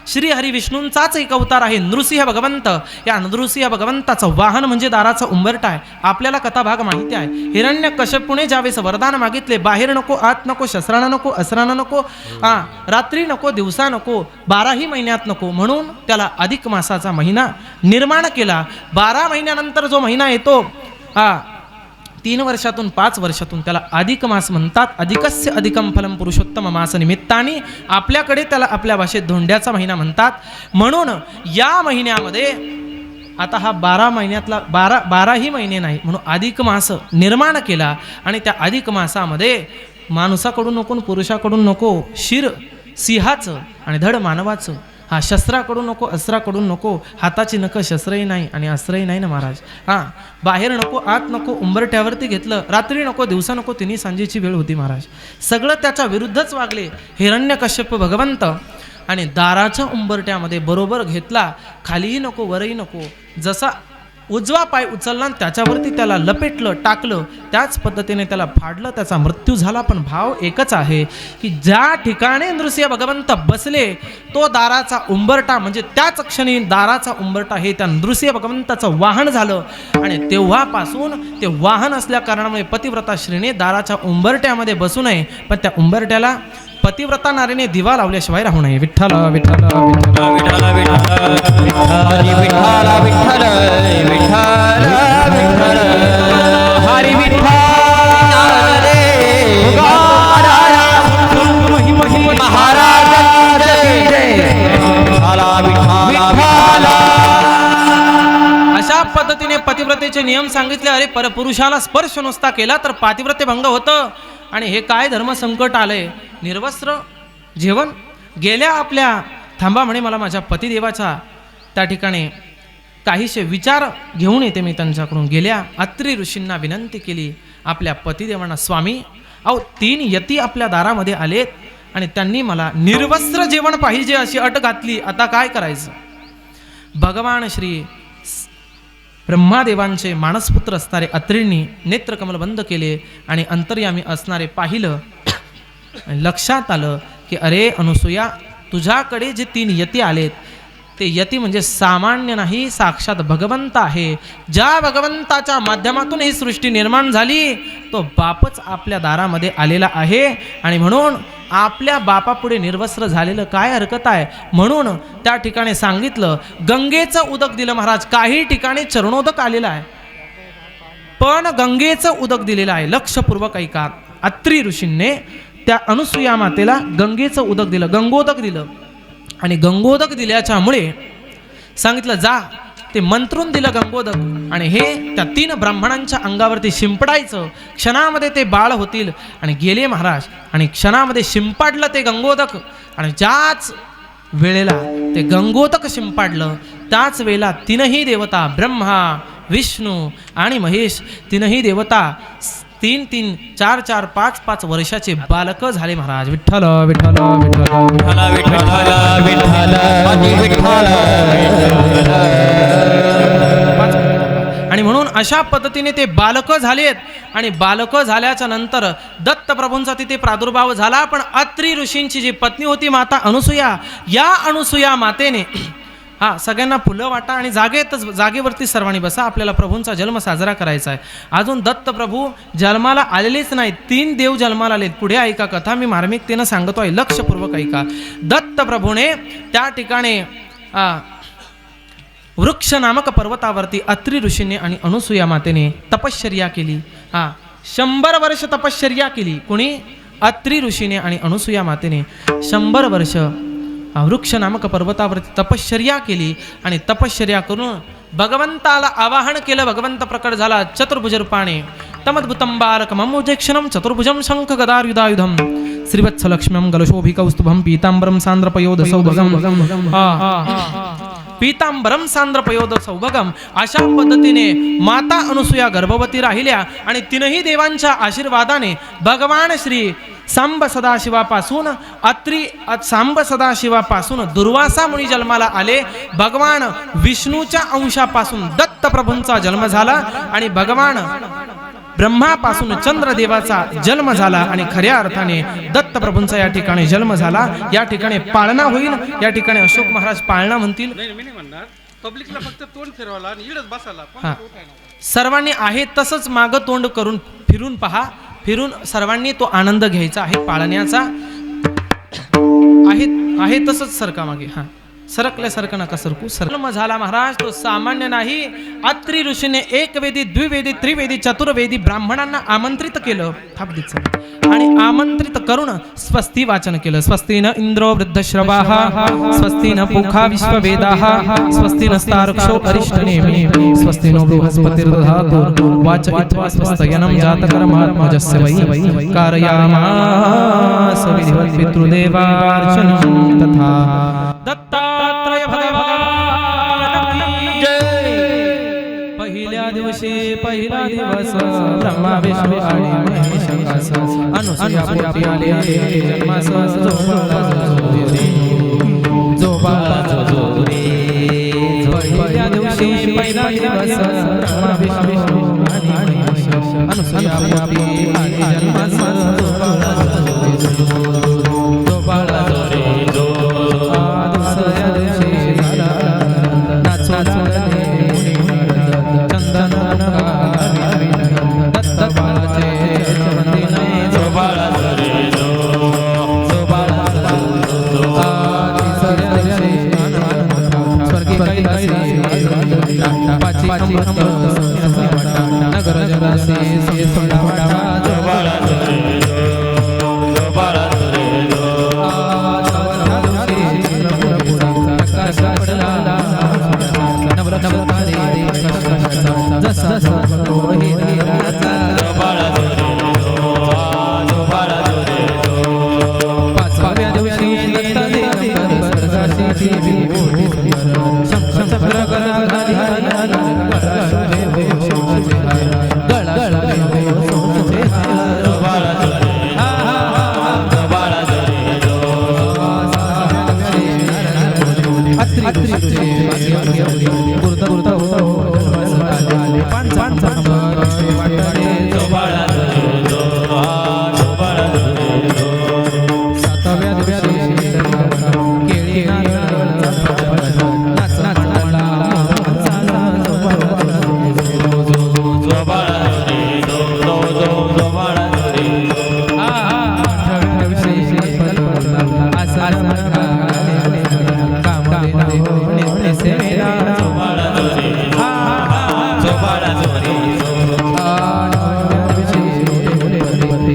श्री हरी विष्णूंचाच एक अवतार आहे, नृसिंह भगवंत. या नृसिंह भगवंताचं वाहन म्हणजे दाराचा उंबरटा आहे. आपल्याला कथाभाग माहिती आहे. हिरण्यकश्यपूने ज्यावेळेस वरदान मागितले, बाहेर नको, आत नको, शस्त्रानं नको, अस्त्रानं नको, रात्री नको, दिवसा नको, 12ही महिन्यात नको, म्हणून त्याला अधिक मासाचा महिना निर्माण केला. 12 महिन्यानंतर जो महिना येतो 3 वर्षातून 5 वर्षातून, त्याला अधिक मास म्हणतात. अधिकस्य अधिकम फलम पुरुषोत्तम मास निमित्ताने आपल्याकडे त्याला आपल्या भाषेत धोंड्याचा महिना म्हणतात. म्हणून या महिन्यामध्ये आता हा 12 महिन्यातला 12ही महिने नाही, म्हणून अधिक मास निर्माण केला. आणि त्या अधिक मासामध्ये माणसाकडून नको, पुरुषाकडून नको, शिर सिंहाचं आणि धड मानवाचं, हा, शस्त्राकडून नको, अस्त्राकडून नको, हाताची नख शस्त्रही नाही आणि अस्त्रही नाही ना महाराज. हां, बाहेर नको, आत नको, उंबरठ्यावरती घेतलं, रात्री नको, दिवसा नको, तिन्ही सांजेची वेळ होती महाराज. सगळं त्याच्या विरुद्धच वागले हिरण्यकश्यप भगवंत. आणि दाराच्या उंबरट्यामध्ये बरोबर घेतला, खालीही नको वरही नको, जसा उजवा पाय उचलला आणि त्याच्यावरती त्याला लपेटलं, टाकलं, त्याच पद्धतीने त्याला फाडलं, त्याचा मृत्यू झाला. पण भाव एकच आहे की ज्या ठिकाणी नृसिंह भगवंत बसले तो दाराचा उंबरटा, म्हणजे त्याच क्षणी दाराचा उंबरटा हे त्या नृसिंह भगवंताचं वाहन झालं. आणि तेव्हापासून ते वाहन असल्या कारणामुळे पतिव्रता श्रीने दाराच्या उंबरट्यामध्ये बसू नये, पण त्या उंबरट्याला पतिव्रता नारीने दिवा लावल्याशिवाय राहू नये. विठ्ठल विठ्ठल विठ्ठल विठ्ठल हरी विठ्ठल विठ्ठल विठ्ठल विठ्ठल हरी विठ्ठल रे महाराज विठ्ठल. अशा पद्धतीने पतिव्रतेचे नियम सांगितले. अरे परपुरुषाला स्पर्श नुसता केला तर पातिव्रत्य भंग होतं. आणि हे काय धर्मसंकट आलंय. निर्वस्त्र जेवण गेल्या आपल्या, थांबा म्हणे मला माझ्या पतिदेवाचा त्या ठिकाणी काहीशे विचार घेऊन येते मी त्यांच्याकडून. गेल्या अत्री ऋषींना विनंती केली आपल्या पतिदेवांना, स्वामी अहो 3 यती आपल्या दारामध्ये आलेत आणि त्यांनी मला निर्वस्त्र जेवण पाहिजे अशी अट घातली, आता काय करायचं. भगवान श्री ब्रह्मादेवांचे मानसपुत्र असणारे अत्रींनी नेत्रकमल बंद केले आणि अंतर्यामी असणारे पाहिलं. लक्षात आलं की अरे अनुसूया, तुझ्याकडे जे 3 यती आलेत ते यती म्हणजे सामान्य नाही, साक्षात भगवंत आहे. ज्या भगवंताच्या माध्यमातून ही सृष्टी निर्माण झाली तो बापच आपल्या दारामध्ये आलेला आहे. आणि म्हणून आपल्या बापापुढे निर्वस्त्र झालेलं काय हरकत आहे. म्हणून त्या ठिकाणी सांगितलं, गंगेचं उदक दिलं महाराज. काही ठिकाणी चरणोदक आलेलं आहे, पण गंगेचं उदक दिलेलं आहे. लक्षपूर्वक ऐका. अत्री ऋषींनी त्या अनुसूया मातेला गंगेचं उदक दिलं, गंगोदक दिलं. आणि गंगोदक दिल्याच्यामुळे सांगितलं जा, ते मंत्रून दिलं गंगोदक. आणि हे त्या 3 ब्राह्मणांच्या अंगावरती शिंपडायचं, क्षणामध्ये ते बाळ होतील. आणि गेले महाराज आणि क्षणामध्ये शिंपाडलं ते गंगोदक. आणि ज्याच वेळेला ते गंगोदक शिंपाडलं त्याच वेळेला 3ही देवता, ब्रह्मा, विष्णू आणि महेश, 3ही देवता 3-3, 4-4, 5-5 वर्षाचे बालक झाले महाराज. विठ्ठल विठ्ठल विठ्ठल विठ्ठल विठ्ठल विठ्ठल. आणि म्हणून अशा पद्धतीने ते बालक झालेत. आणि बालक झाल्याच्या नंतर दत्तप्रभूंचा तिथे प्रादुर्भाव झाला. पण अत्री ऋषींची जी पत्नी होती माता अनुसूया, या अनुसूया मातेने हा सगळ्यांना फुलं वाटा आणि जागेवरती सर्वांनी बसा, आपल्याला प्रभूंचा जन्म साजरा करायचा आहे. अजून दत्तप्रभू जन्माला आलेलेच नाहीत, 3 देव जन्माला आलेत. पुढे ऐका कथा, मी मार्मिकतेनं सांगतोय, लक्षपूर्वक ऐका. दत्तप्रभूने त्या ठिकाणी वृक्ष नामक पर्वतावरती अत्री ऋषीने आणि अनुसूया मातेने तपश्चर्या केली. 100 वर्ष तपश्चर्या केली. कोणी? अत्री ऋषीने आणि अनुसूया मातेने 100 वर्ष वृक्ष नामक पर्वतावरती तपश्चर्या केली. आणि तपश्चर्या करून भगवंताला आवाहन केलं. भगवंत प्रकट झाला चतुर्भुज रूपाने. तमद्भुतं बालकममुजेक्षणं चतुर्भुजं शंख गदायुधायुधं श्रीवत्सलक्ष्म्यं गलशोभिकौस्तुभं पीताम्बरं सान्द्रपयोधसौभगं पीतांबरम सांद्रपयोद सौभगम. अशा पद्धतीने माता अनुसूया गर्भवती राहिल्या. आणि 3ही देवांच्या आशीर्वादाने भगवान श्री सांब सदाशिवापासून सांब सदाशिवापासून दुर्वासा मुनी जन्माला आले. भगवान विष्णूच्या अंशापासून दत्तप्रभूंचा जन्म झाला. आणि भगवान ब्रह्मापासून चंद्रदेवाचा जन्म झाला. आणि खऱ्या अर्थाने दत्तप्रभूंचा या ठिकाणी जन्म झाला. या ठिकाणी पाळणा होईल. या ठिकाणी अशोक महाराज पाळणा म्हणतील. पब्लिकला फक्त तोंड फिरवायला आणि इडच बसायला. सर्वांनी आहे तसंच माग तोंड करून फिरून पहा. फिरून सर्वांनी तो आनंद घ्यायचा आहे पाळण्याचा. आहे तसंच सरका मागे. सरकल्यासारखं नका सरकू. जन्म झाला महाराज तो सामान्य नाही. अत्री ऋषीने 1 वेदी, 2 वेदी, 3 वेदी, 4 वेदी ब्राह्मणांना आमंत्रित केलं. आणि आमंत्रित करून स्वस्ती वाचन केलं. स्वस्ती न इंद्रो वृद्धश्रवाः, स्वस्ती न पूषा विश्ववेदाः, स्वस्ती नस्तार्क्ष्यो अरिष्टनेमि, स्वस्ती नो बृहस्पतिर्दधातु वाचयित्वा स्वस्तयनं जातकर्मात्मजस्य वै कारयामास विधिवत् पितृदेवार्चनं तथा. दत्ता पहिल्या दिवशी पहिला दिवस ब्रह्मा विष्णू आणि महेश कास अनुसूया पोटी आले जन्मास जो बाळा जो रे पहिल्या दिवशी पहिला दिवस ब्रह्मा विष्णू आणि महेश अनुसूया पोटी आले जन्मास जो बाळा जो रे जो दुसऱ्या दिवशी झाला नाचू नगर जगासे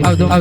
अवधूत